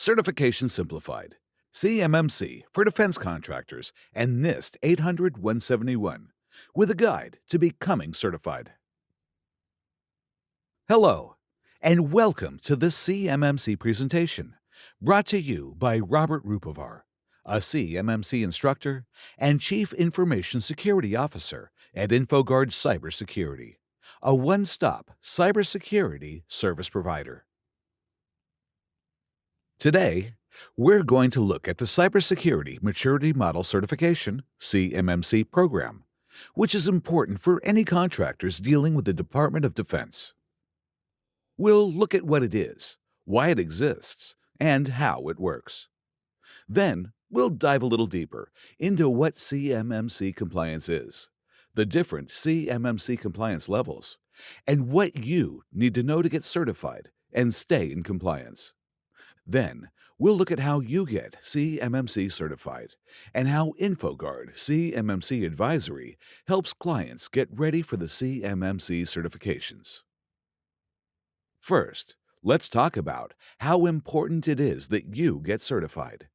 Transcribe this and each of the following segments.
Certification Simplified, CMMC for defense contractors, and NIST 800-171, with a guide to becoming certified. Hello, and welcome to this CMMC presentation, brought to you by Robert Rupovar, a CMMC instructor and Chief Information Security Officer at InfoGuard Cybersecurity, a one-stop cybersecurity service provider. Today, we're going to look at the Cybersecurity Maturity Model Certification (CMMC) program, which is important for any contractors dealing with the Department of Defense. We'll look at what it is, why it exists, and how it works. Then, we'll dive a little deeper into what CMMC compliance is, the different CMMC compliance levels, and what you need to know to get certified and stay in compliance. Then, we'll look at how you get CMMC certified and how InfoGuard CMMC Advisory helps clients get ready for the CMMC certifications. First, let's talk about how important it is that you get certified.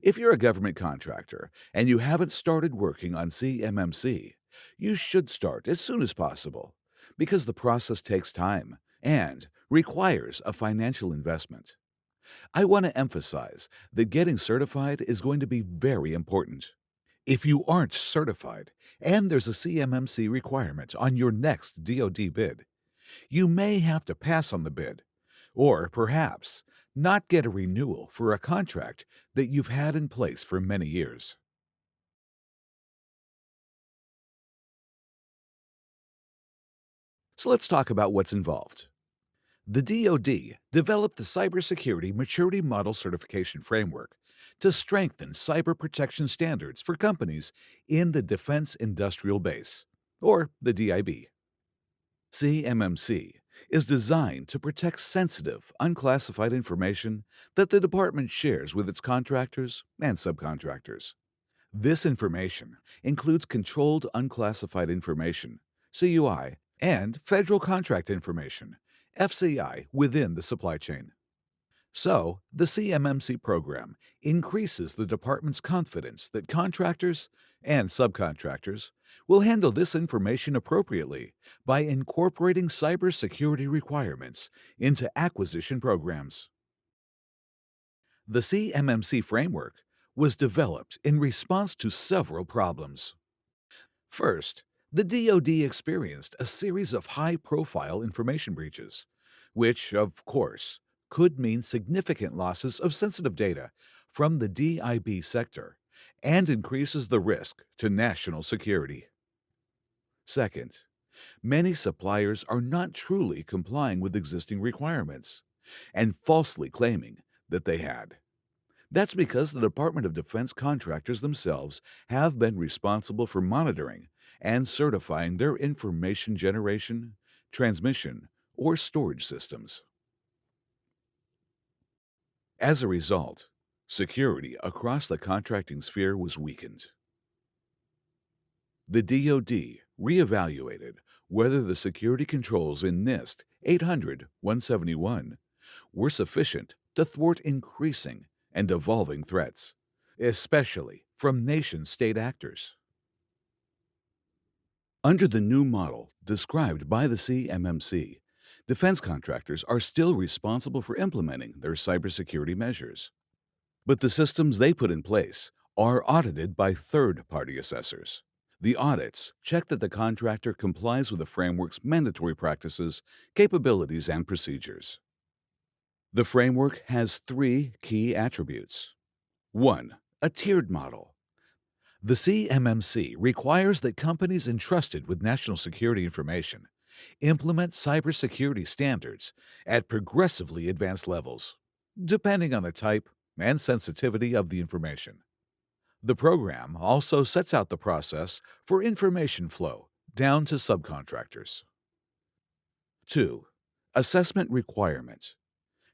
If you're a government contractor and you haven't started working on CMMC, you should start as soon as possible because the process takes time and requires a financial investment. I want to emphasize that getting certified is going to be very important. If you aren't certified and there's a CMMC requirement on your next DoD bid, you may have to pass on the bid, or perhaps not get a renewal for a contract that you've had in place for many years. So let's talk about what's involved. The DoD developed the Cybersecurity Maturity Model Certification Framework to strengthen cyber protection standards for companies in the Defense Industrial Base, or the DIB. CMMC is designed to protect sensitive, unclassified information that the department shares with its contractors and subcontractors. This information includes controlled unclassified information, CUI, and federal contract information, FCI, within the supply chain. So, the CMMC program increases the department's confidence that contractors and subcontractors will handle this information appropriately by incorporating cybersecurity requirements into acquisition programs. The CMMC framework was developed in response to several problems. First, the DoD experienced a series of high-profile information breaches, which, of course, could mean significant losses of sensitive data from the DIB sector and increases the risk to national security. Second, many suppliers are not truly complying with existing requirements and falsely claiming that they had. That's because the Department of Defense contractors themselves have been responsible for monitoring and certifying their information generation, transmission, or storage systems. As a result, security across the contracting sphere was weakened. The DoD reevaluated whether the security controls in NIST 800-171 were sufficient to thwart increasing and evolving threats, especially from nation-state actors. Under the new model described by the CMMC, defense contractors are still responsible for implementing their cybersecurity measures. But the systems they put in place are audited by third-party assessors. The audits check that the contractor complies with the framework's mandatory practices, capabilities, and procedures. The framework has three key attributes. 1. A tiered model. The CMMC requires that companies entrusted with national security information implement cybersecurity standards at progressively advanced levels, depending on the type and sensitivity of the information. The program also sets out the process for information flow down to subcontractors. 2. Assessment requirement.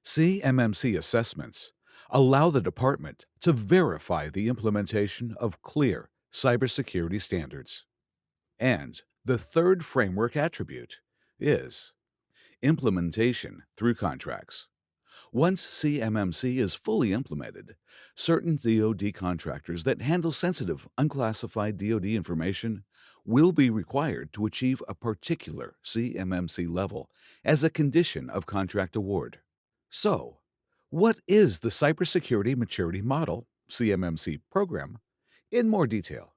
CMMC assessments allow the department to verify the implementation of clear cybersecurity standards. And the third framework attribute is implementation through contracts. Once CMMC is fully implemented, certain DoD contractors that handle sensitive, unclassified DoD information will be required to achieve a particular CMMC level as a condition of contract award. So, what is the Cybersecurity Maturity Model CMMC program in more detail?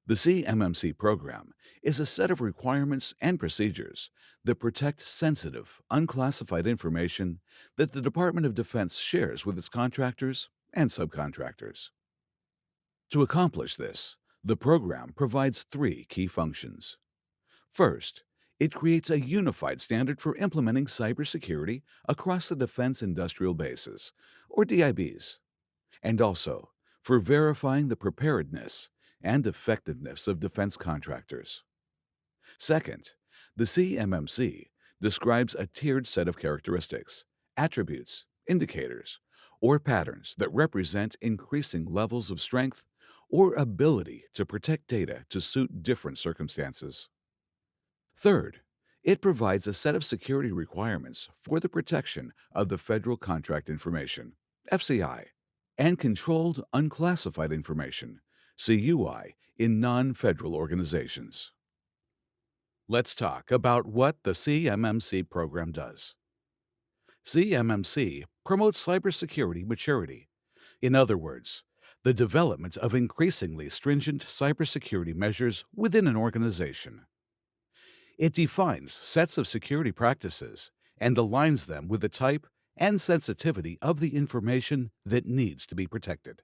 The CMMC program is a set of requirements and procedures that protect sensitive, unclassified information that the Department of Defense shares with its contractors and subcontractors. To accomplish this, the program provides three key functions. First, it creates a unified standard for implementing cybersecurity across the defense industrial bases, or DIBs, and also for verifying the preparedness and effectiveness of defense contractors. Second, the CMMC describes a tiered set of characteristics, attributes, indicators, or patterns that represent increasing levels of strength or ability to protect data to suit different circumstances. Third, it provides a set of security requirements for the protection of the Federal Contract Information, FCI, and controlled unclassified information, CUI, in non federal organizations. Let's talk about what the CMMC program does. CMMC promotes cybersecurity maturity. In other words, the development of increasingly stringent cybersecurity measures within an organization. It defines sets of security practices and aligns them with the type and sensitivity of the information that needs to be protected.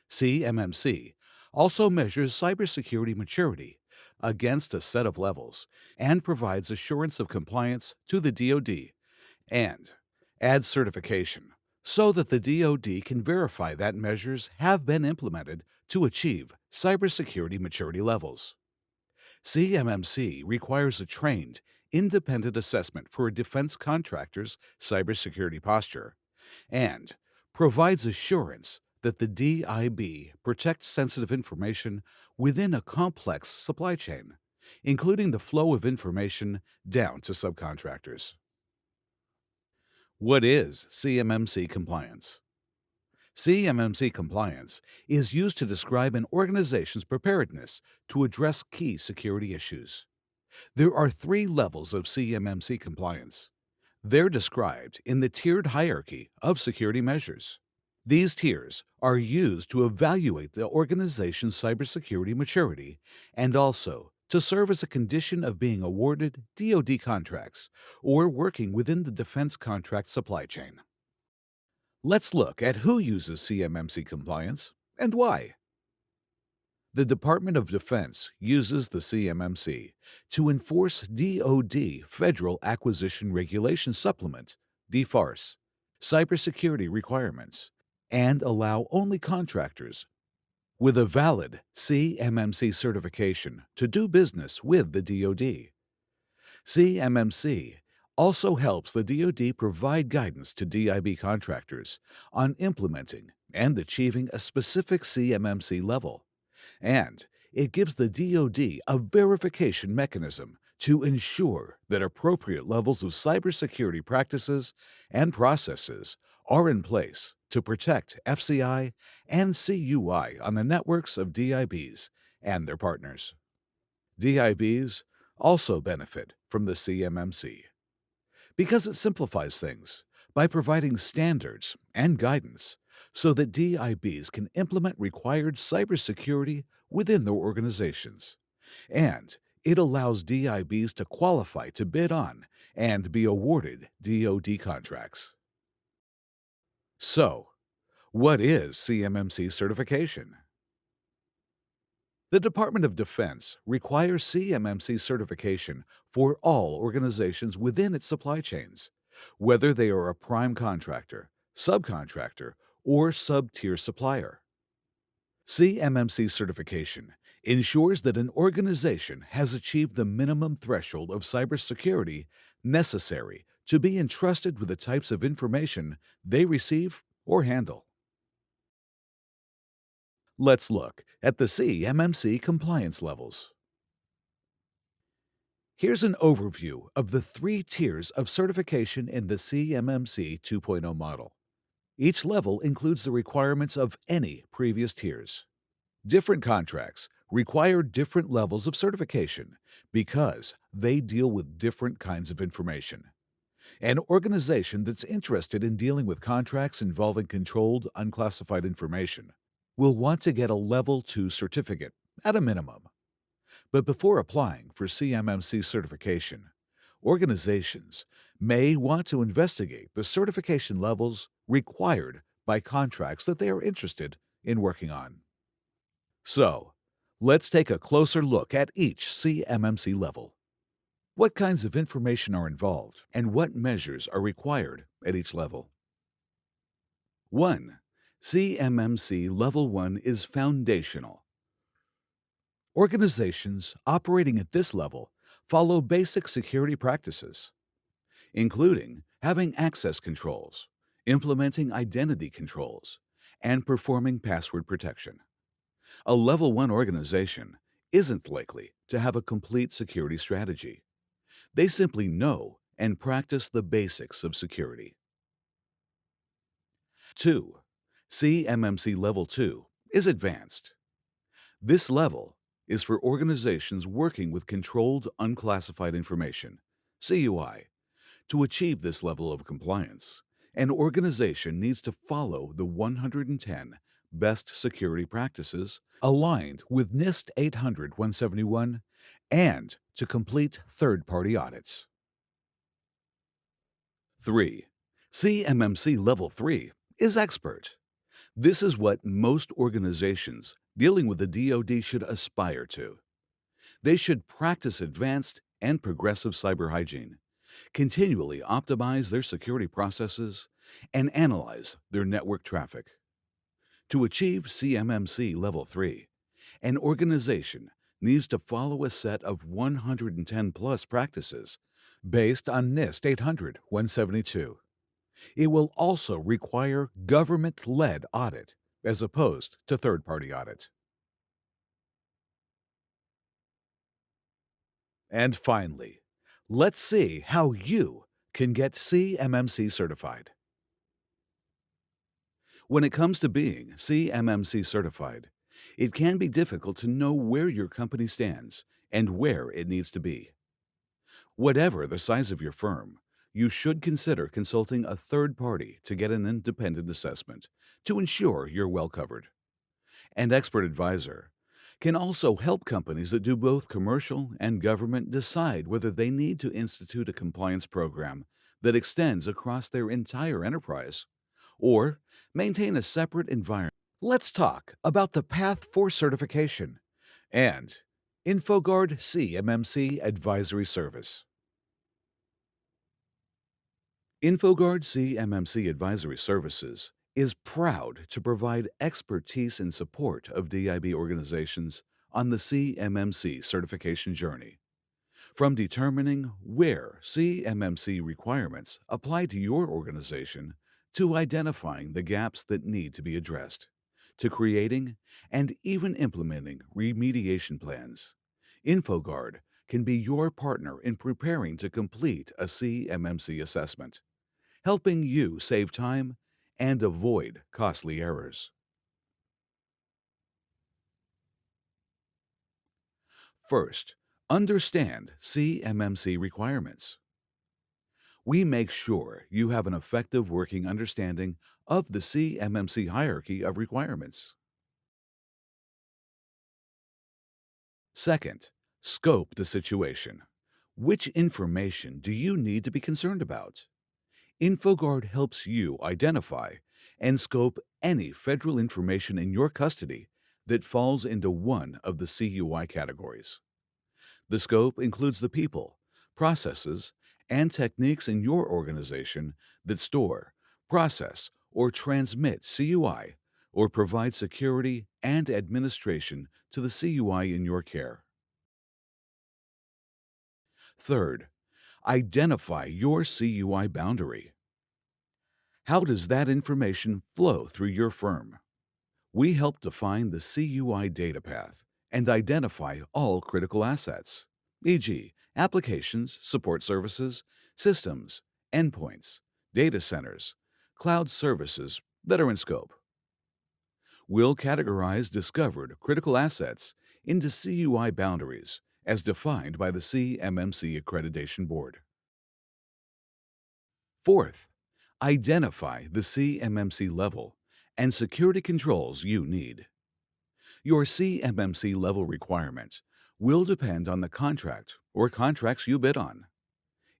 CMMC also measures cybersecurity maturity against a set of levels and provides assurance of compliance to the DoD and adds certification so that the DoD can verify that measures have been implemented to achieve cybersecurity maturity levels. CMMC requires a trained, independent assessment for a defense contractor's cybersecurity posture and provides assurance that the DIB protects sensitive information within a complex supply chain, including the flow of information down to subcontractors. What is CMMC compliance? CMMC compliance is used to describe an organization's preparedness to address key security issues. There are three levels of CMMC compliance. They're described in the tiered hierarchy of security measures. These tiers are used to evaluate the organization's cybersecurity maturity and also to serve as a condition of being awarded DoD contracts or working within the defense contract supply chain. Let's look at who uses CMMC compliance and why. The Department of Defense uses the CMMC to enforce DoD Federal Acquisition Regulation Supplement, DFARS, cybersecurity requirements, and allow only contractors with a valid CMMC certification to do business with the DoD. CMMC also helps the DoD provide guidance to DIB contractors on implementing and achieving a specific CMMC level, and it gives the DoD a verification mechanism to ensure that appropriate levels of cybersecurity practices and processes are in place to protect FCI and CUI on the networks of DIBs and their partners. DIBs also benefit from the CMMC because it simplifies things by providing standards and guidance so that DIBs can implement required cybersecurity within their organizations. And it allows DIBs to qualify to bid on and be awarded DoD contracts. So, what is CMMC certification? The Department of Defense requires CMMC certification for all organizations within its supply chains, whether they are a prime contractor, subcontractor, or sub-tier supplier. CMMC certification ensures that an organization has achieved the minimum threshold of cybersecurity necessary to be entrusted with the types of information they receive or handle. Let's look at the CMMC compliance levels. Here's an overview of the three tiers of certification in the CMMC 2.0 model. Each level includes the requirements of any previous tiers. Different contracts require different levels of certification because they deal with different kinds of information. An organization that's interested in dealing with contracts involving controlled, unclassified information will want to get a Level 2 certificate at a minimum. But before applying for CMMC certification, organizations may want to investigate the certification levels required by contracts that they are interested in working on. So, let's take a closer look at each CMMC level. What kinds of information are involved and what measures are required at each level? 1. CMMC Level 1 is foundational. Organizations operating at this level follow basic security practices, including having access controls, implementing identity controls, and performing password protection. A Level 1 organization isn't likely to have a complete security strategy. They simply know and practice the basics of security. 2. CMMC Level 2 is advanced. This level is for organizations working with controlled unclassified information, CUI. To achieve this level of compliance, an organization needs to follow the 110 best security practices aligned with NIST 800-171 and to complete third-party audits. 3. CMMC Level 3 is expert. This is what most organizations dealing with the DoD should aspire to. They should practice advanced and progressive cyber hygiene, continually optimize their security processes, and analyze their network traffic. To achieve CMMC Level 3, an organization needs to follow a set of 110 plus practices based on NIST 800-172. It will also require government-led audit as opposed to third-party audit. And finally, let's see how you can get CMMC certified. When it comes to being CMMC certified, it can be difficult to know where your company stands and where it needs to be. Whatever the size of your firm, you should consider consulting a third party to get an independent assessment to ensure you're well covered. An expert advisor can also help companies that do both commercial and government decide whether they need to institute a compliance program that extends across their entire enterprise or maintain a separate environment. Let's talk about the path for certification and InfoGuard CMMC Advisory Service. InfoGuard CMMC Advisory Services is proud to provide expertise and support of DIB organizations on the CMMC certification journey. From determining where CMMC requirements apply to your organization, to identifying the gaps that need to be addressed, to creating and even implementing remediation plans, InfoGuard can be your partner in preparing to complete a CMMC assessment, helping you save time and avoid costly errors. First, understand CMMC requirements. We make sure you have an effective working understanding of the CMMC hierarchy of requirements. Second, scope the situation. Which information do you need to be concerned about? InfoGuard helps you identify and scope any federal information in your custody that falls into one of the CUI categories. The scope includes the people, processes, and techniques in your organization that store, process, or transmit CUI or provide security and administration to the CUI in your care. Third, identify your CUI boundary. How does that information flow through your firm? We help define the CUI data path and identify all critical assets, e.g., applications, support services, systems, endpoints, data centers, cloud services that are in scope. We'll categorize discovered critical assets into CUI boundaries as defined by the CMMC Accreditation Board. Fourth, identify the CMMC level and security controls you need. Your CMMC level requirements will depend on the contract or contracts you bid on.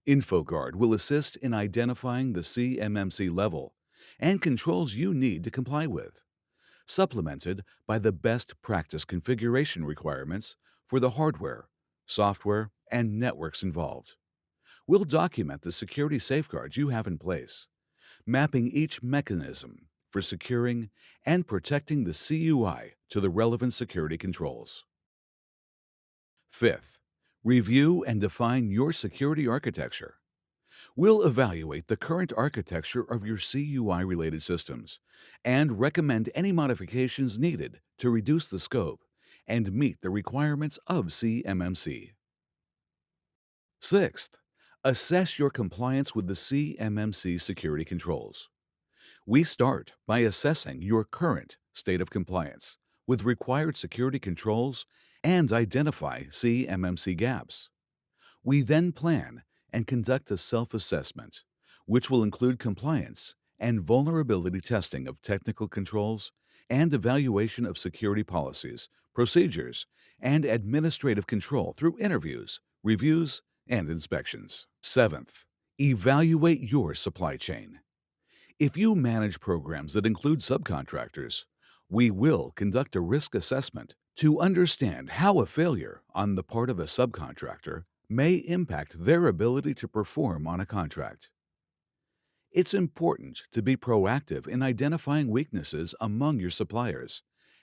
InfoGuard will assist in identifying the CMMC level and controls you need to comply with, supplemented by the best practice configuration requirements for the hardware, software, and networks involved. We'll document the security safeguards you have in place, mapping each mechanism for securing and protecting the CUI to the relevant security controls. Fifth, review and define your security architecture. We'll evaluate the current architecture of your CUI-related systems and recommend any modifications needed to reduce the scope and meet the requirements of CMMC. Sixth, assess your compliance with the CMMC security controls. We start by assessing your current state of compliance with required security controls and identify CMMC gaps. We then plan and conduct a self-assessment, which will include compliance and vulnerability testing of technical controls and evaluation of security policies, procedures, and administrative control through interviews, reviews, and inspections. Seventh, evaluate your supply chain. If you manage programs that include subcontractors, we will conduct a risk assessment to understand how a failure on the part of a subcontractor may impact their ability to perform on a contract. It's important to be proactive in identifying weaknesses among your suppliers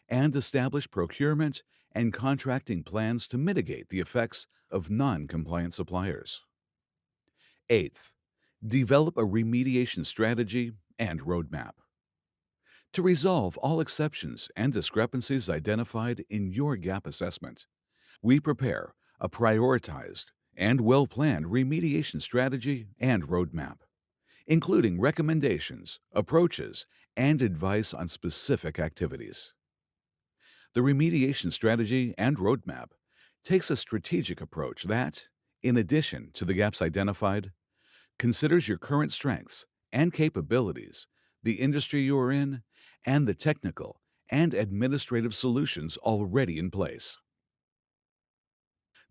and establish procurement and contracting plans to mitigate the effects of non-compliant suppliers. Eighth, develop a remediation strategy and roadmap. To resolve all exceptions and discrepancies identified in your gap assessment, we prepare a prioritized and well-planned remediation strategy and roadmap, including recommendations, approaches, and advice on specific activities. The remediation strategy and roadmap takes a strategic approach that, in addition to the gaps identified, considers your current strengths and capabilities, the industry you are in, and the technical and administrative solutions already in place.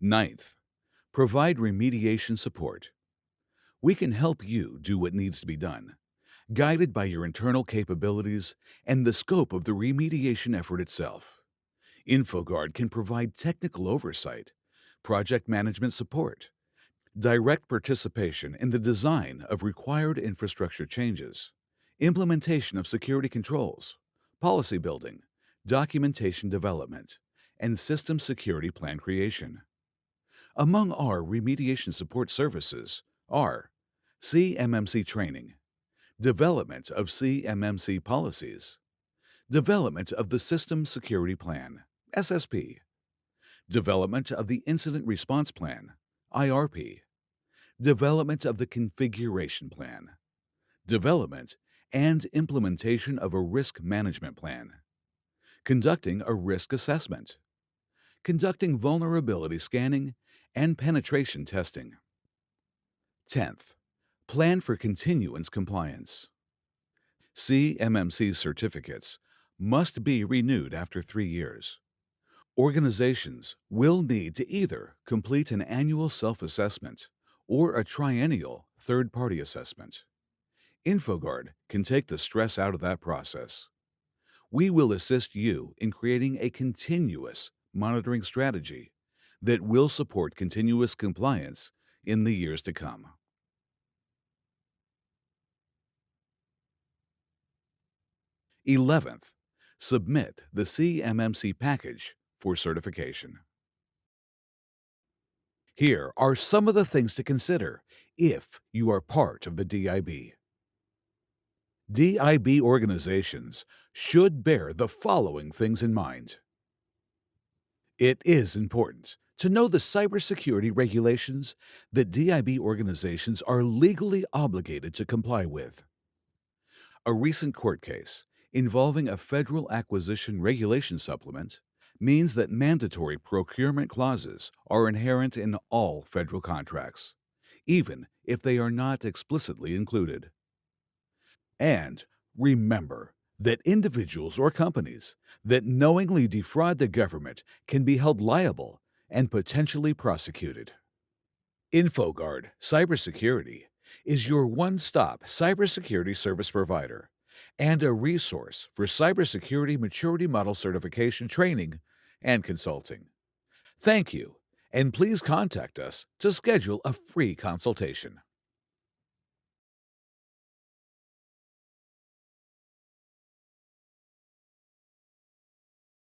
Ninth, provide remediation support. We can help you do what needs to be done, guided by your internal capabilities and the scope of the remediation effort itself. InfoGuard can provide technical oversight, project management support, direct participation in the design of required infrastructure changes, implementation of security controls, policy building, documentation development, and system security plan creation. Among our remediation support services are CMMC training, development of CMMC policies, development of the System Security Plan, SSP, development of the Incident Response Plan, IRP, development of the Configuration Plan, development and implementation of a Risk Management Plan, conducting a risk assessment, conducting vulnerability scanning and penetration testing. 10th, plan for continuance compliance. CMMC certificates must be renewed after 3 years. Organizations will need to either complete an annual self-assessment or a triennial third-party assessment. InfoGuard can take the stress out of that process. We will assist you in creating a continuous monitoring strategy that will support continuous compliance in the years to come. 11th, submit the CMMC package for certification. Here are some of the things to consider if you are part of the DIB. DIB organizations should bear the following things in mind. It is important to know the cybersecurity regulations that DIB organizations are legally obligated to comply with. A recent court case involving a federal acquisition regulation supplement means that mandatory procurement clauses are inherent in all federal contracts, even if they are not explicitly included. And remember that individuals or companies that knowingly defraud the government can be held liable and potentially prosecuted. InfoGuard Cybersecurity is your one stop cybersecurity service provider and a resource for cybersecurity maturity model certification training and consulting. Thank you, and please contact us to schedule a free consultation.